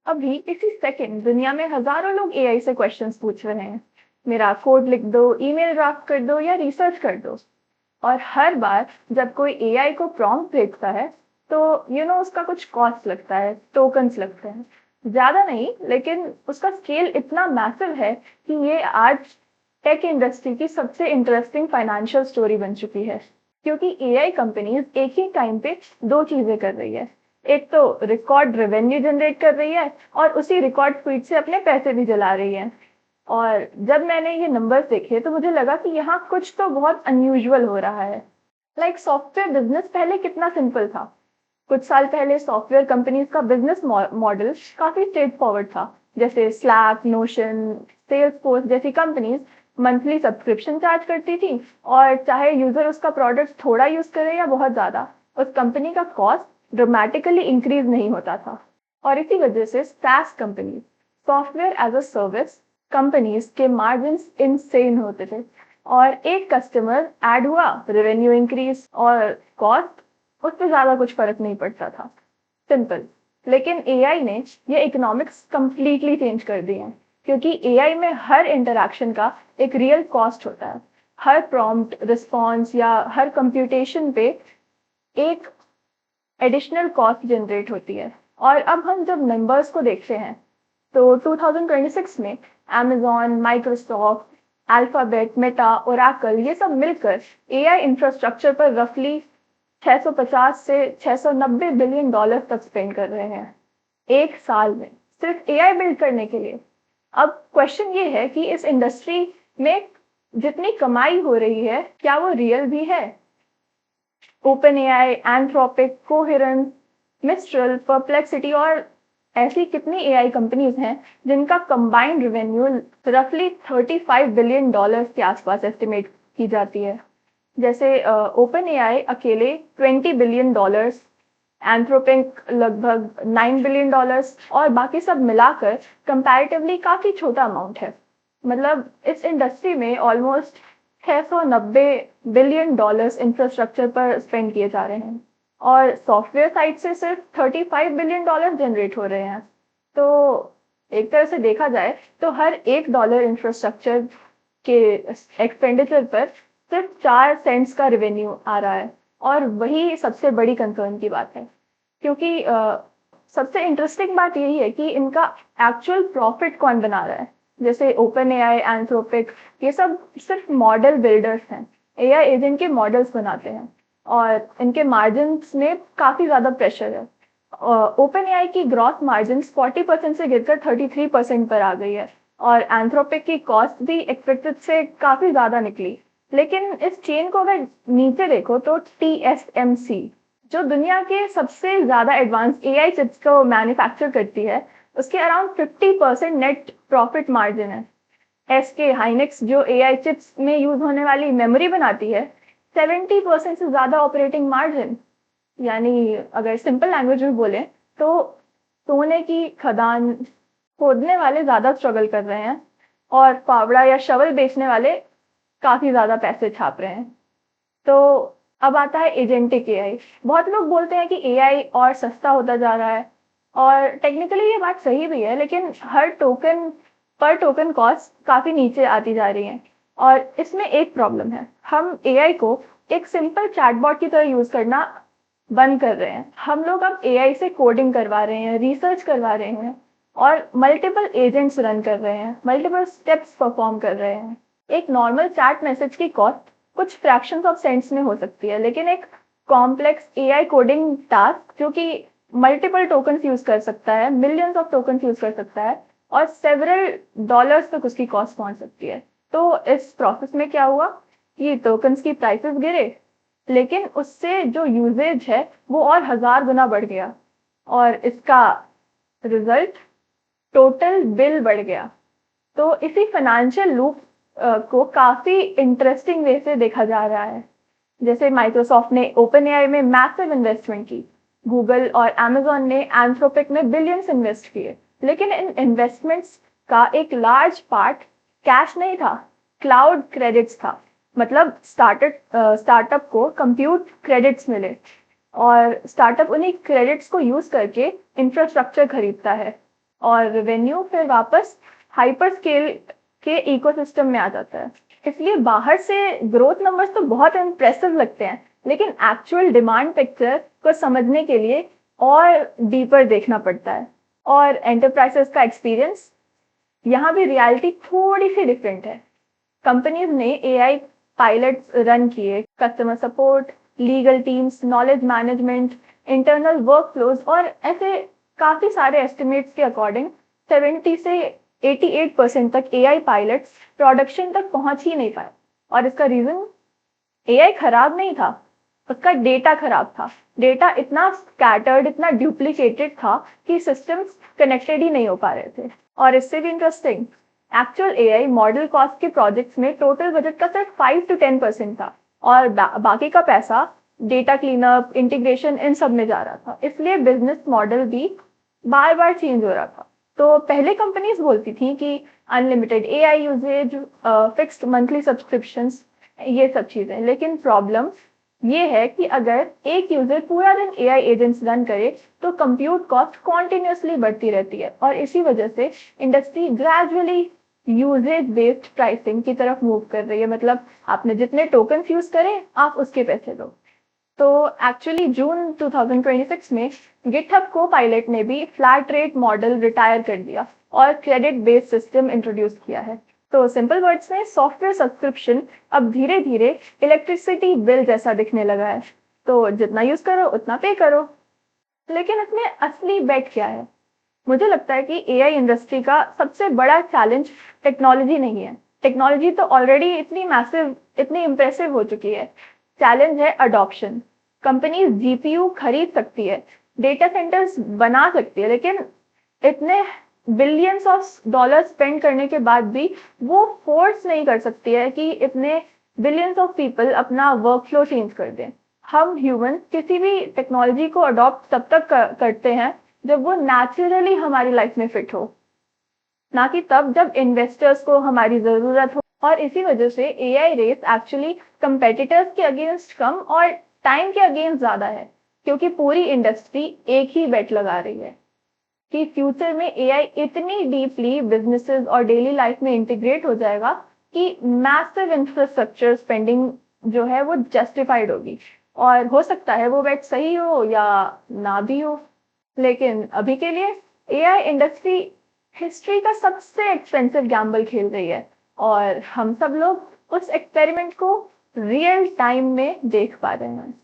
अभी इसी सेकंड दुनिया में हजारों लोग एआई से क्वेश्चंस पूछ रहे हैं। मेरा कोड लिख दो, ईमेल ड्राफ्ट कर दो या रिसर्च कर दो। और हर बार जब कोई एआई को प्रॉम्प्ट भेजता है तो उसका कुछ कॉस्ट लगता है, टोकन्स लगते हैं। ज्यादा नहीं, लेकिन उसका स्केल इतना मैसिव है कि ये आज टेक इंडस्ट्री की सबसे इंटरेस्टिंग फाइनेंशियल स्टोरी बन चुकी है। क्योंकि एआई कंपनीज एक ही टाइम पे दो चीजें कर रही है। एक तो रिकॉर्ड रेवेन्यू जनरेट कर रही है और उसी रिकॉर्ड स्पीड से अपने पैसे भी जला रही है। और जब मैंने ये नंबर्स देखे तो मुझे लगा कि यहाँ कुछ तो बहुत अनयूजुअल हो रहा है। सॉफ्टवेयर बिजनेस पहले कितना सिंपल था। कुछ साल पहले सॉफ्टवेयर कंपनीज का बिजनेस मॉडल काफी स्ट्रेट फॉरवर्ड था। जैसे स्लैक, नोशन, सेल्सफोर्स जैसी कंपनीज मंथली सब्सक्रिप्शन चार्ज करती थी, और चाहे यूजर उसका प्रोडक्ट थोड़ा यूज करे या बहुत ज्यादा, उस कंपनी का कॉस्ट ड्रामेटिकली इंक्रीज नहीं होता था। और इसी वजह से SaaS companies, software as a service companies के मार्जिन इनसेन होते थे। और एक कस्टमर ऐड हुआ, रेवेन्यू इंक्रीज, और कॉस्ट उस पर ज्यादा कुछ फर्क नहीं पड़ता था। सिंपल। लेकिन एआई ने ये इकोनॉमिक्स कंप्लीटली चेंज कर दिए हैं। क्योंकि एआई में हर इंटरैक्शन का एक रियल कॉस्ट होता है। हर प्रॉम्प्ट, रिस्पॉन्स या हर कंप्यूटेशन पे एक एडिशनल कॉस्ट जनरेट होती है। और अब हम जब नंबर्स को देखते हैं तो 2026 में Amazon, Microsoft, alphabet, Meta, Oracle ये सब मिलकर एआई इंफ्रास्ट्रक्चर पर रफली 650 से 690 बिलियन डॉलर तक स्पेंड कर रहे हैं एक साल में, सिर्फ एआई बिल्ड करने के लिए। अब क्वेश्चन ये है कि इस इंडस्ट्री में जितनी कमाई हो रही है, क्या वो रियल भी है? Open AI, Anthropic, coherence, mistral, perplexity और ऐसी कितनी एआई कंपनीज हैं जिनका कंबाइंड रेवेन्यू रफली 35 बिलियन डॉलर्स के आसपास एस्टिमेट की जाती है। जैसे ओपन एआई अकेले 20 बिलियन डॉलर्स, एंथ्रोपिक लगभग 9 बिलियन डॉलर्स, और बाकी सब मिलाकर कंपैरेटिवली काफी छोटा अमाउंट है। मतलब इस इंडस्ट्री में ऑलमोस्ट 690 बिलियन डॉलर्स इंफ्रास्ट्रक्चर पर स्पेंड किए जा रहे हैं, और सॉफ्टवेयर साइड से सिर्फ 35 बिलियन डॉलर जनरेट हो रहे हैं। तो एक तरह से देखा जाए तो हर $1 इंफ्रास्ट्रक्चर के एक्सपेंडिचर पर सिर्फ 4 सेंट्स का रेवेन्यू आ रहा है। और वही सबसे बड़ी कंसर्न की बात है। क्योंकि सबसे इंटरेस्टिंग बात यही है कि इनका एक्चुअल प्रॉफिट कौन बना रहा है। जैसे ओपन एआई, एंथ्रोपिक, ये सब सिर्फ मॉडल बिल्डर्स हैं, एआई एजेंट के मॉडल्स बनाते हैं, और इनके मार्जिन्स में काफी ज्यादा प्रेशर है। ओपन एआई की ग्रॉस मार्जिन 40% से गिरकर 33% पर आ गई है, और एंथ्रोपिक की कॉस्ट भी एक्सपेक्टेड से काफी ज्यादा निकली। लेकिन इस चेन को अगर नीचे देखो तो TSMC, जो दुनिया के सबसे ज्यादा एडवांस एआई चिप्स को मैन्युफैक्चर करती है, उसके अराउंड 50% नेट प्रॉफिट मार्जिन है। SK हाइनिक्स, जो एआई चिप्स में यूज होने वाली मेमोरी बनाती है, 70% से ज्यादा ऑपरेटिंग मार्जिन। यानी अगर सिंपल लैंग्वेज में बोले तो सोने की खदान खोदने वाले ज्यादा स्ट्रगल कर रहे हैं, और फावड़ा या शवल बेचने वाले काफी ज्यादा पैसे छाप रहे हैं। तो अब आता है एजेंटिक एआई। बहुत लोग बोलते हैं कि एआई और सस्ता होता जा रहा है, और टेक्निकली ये बात सही भी है, लेकिन हर टोकन पर टोकन कॉस्ट काफी नीचे आती जा रही है। और इसमें एक प्रॉब्लम है, हम एआई को एक सिंपल चैटबॉट की तरह यूज करना बंद कर रहे हैं। हम लोग अब एआई से कोडिंग करवा रहे हैं, रिसर्च करवा रहे हैं, और मल्टीपल एजेंट्स रन कर रहे हैं, मल्टीपल स्टेप्स परफॉर्म कर रहे हैं। एक नॉर्मल चैट मैसेज की कॉस्ट कुछ फ्रैक्शंस ऑफ सेंट्स में हो सकती है, लेकिन एक कॉम्प्लेक्स एआई कोडिंग टास्क जो कि मल्टीपल टोकन्स यूज कर सकता है, मिलियंस ऑफ टोकन्स यूज कर सकता है, और सेवरल डॉलर्स तक उसकी कॉस्ट पहुंच सकती है। तो इस प्रोसेस में क्या हुआ कि टोकन्स की प्राइसेस गिरे, लेकिन उससे जो यूजेज है वो और 1000 गुना बढ़ गया, और इसका रिजल्ट टोटल बिल बढ़ गया। तो इसी फाइनेंशियल लूप को काफी इंटरेस्टिंग वे से देखा जा रहा है। जैसे माइक्रोसॉफ्ट ने ओपन एआई में मैसिव इन्वेस्टमेंट की, गूगल और अमेजोन ने एंथ्रोपिक में बिलियंस इन्वेस्ट किए, लेकिन इन इन्वेस्टमेंट्स का एक लार्ज पार्ट कैश नहीं था, क्लाउड क्रेडिट्स था। मतलब स्टार्टअप को कंप्यूट क्रेडिट्स मिले, और स्टार्टअप उन्हीं क्रेडिट्स को यूज करके इंफ्रास्ट्रक्चर खरीदता है, और रेवेन्यू फिर वापस हाइपर स्केल के इकोसिस्टम में आ जाता है। इसलिए बाहर से ग्रोथ नंबर्स तो बहुत इम्प्रेसिव लगते हैं, लेकिन एक्चुअल डिमांड पिक्चर को समझने के लिए और डीपर देखना पड़ता है। और एंटरप्राइजेस का एक्सपीरियंस, यहाँ भी रियलिटी थोड़ी सी डिफरेंट है। कंपनीज ने एआई पायलट्स रन किए, customer support, legal teams, knowledge management, internal workflows, और ऐसे काफी सारे एस्टिमेट्स के अकॉर्डिंग 70 से 88% तक एआई पायलट्स प्रोडक्शन तक पहुंच ही नहीं पाए। और इसका रीजन एआई खराब नहीं था, उसका डेटा खराब था। डेटा इतना स्कैटर्ड, इतना डुप्लीकेटेड था कि सिस्टम्स कनेक्टेड ही नहीं हो पा रहे थे। और इससे भी interesting, actual AI model cost के प्रोजेक्ट्स में टोटल बजट का सिर्फ 5 to 10% था, और बाकी का पैसा डेटा क्लीनअप, इंटीग्रेशन, इन सब में जा रहा था। इसलिए बिजनेस मॉडल भी बार बार चेंज हो रहा था। तो पहले कंपनीज बोलती थी कि unlimited AI usage, fixed monthly subscriptions, ये सब चीजें, लेकिन प्रॉब्लम ये है कि अगर एक यूजर पूरा दिन एआई एजेंट्स रन करे तो कंप्यूट कॉस्ट कॉन्टिन्यूसली बढ़ती रहती है, और इसी वजह से industry gradually usage based pricing की तरफ मूव कर रही है। मतलब आपने जितने टोकन यूज करे आप उसके पैसे दो। तो एक्चुअली जून 2026 में गिटहब को पायलट ने भी फ्लैट रेट मॉडल रिटायर कर दिया और क्रेडिट बेस्ड सिस्टम इंट्रोड्यूस किया है। तो सिंपल वर्ड्स में सॉफ्टवेयर सब्सक्रिप्शन अब धीरे धीरे इलेक्ट्रिसिटी बिल जैसा दिखने लगा है। तो जितना यूज करो उतना पे करो। लेकिन इसमें असली बेट क्या है? मुझे लगता है कि एआई इंडस्ट्री का सबसे बड़ा चैलेंज टेक्नोलॉजी नहीं है। टेक्नोलॉजी तो ऑलरेडी इतनी मैसिव, इतनी इंप्रेसिव हो चुकी है। चैलेंज है अडॉप्शन। कंपनीज जीपीयू खरीद सकती है, डेटा सेंटर्स बना सकती है, लेकिन इतने बिलियंस ऑफ डॉलर स्पेंड करने के बाद भी वो फोर्स नहीं कर सकती है कि इतने बिलियंस ऑफ पीपल अपना वर्कफ्लो चेंज कर दें। हम ह्यूमन किसी भी टेक्नोलॉजी को अडॉप्ट तब तक करते हैं जब वो नेचुरली हमारी लाइफ में फिट हो, ना कि तब जब इन्वेस्टर्स को हमारी जरूरत हो। और इसी वजह से एआई रेस एक्चुअली कंपेटिटर्स के अगेंस्ट कम और टाइम के अगेंस्ट ज्यादा है, क्योंकि पूरी इंडस्ट्री एक ही बेट लगा रही है कि फ्यूचर में एआई इतनी डीपली बिजनेसेस और डेली लाइफ में इंटीग्रेट हो जाएगा कि मैसिव इंफ्रास्ट्रक्चर स्पेंडिंग जो है वो जस्टिफाइड होगी। और हो सकता है वो बेट सही हो या ना भी हो, लेकिन अभी के लिए एआई इंडस्ट्री हिस्ट्री का सबसे एक्सपेंसिव गैम्बल खेल रही है, और हम सब लोग उस एक्सपेरिमेंट को रियल टाइम में देख पा रहे हैं।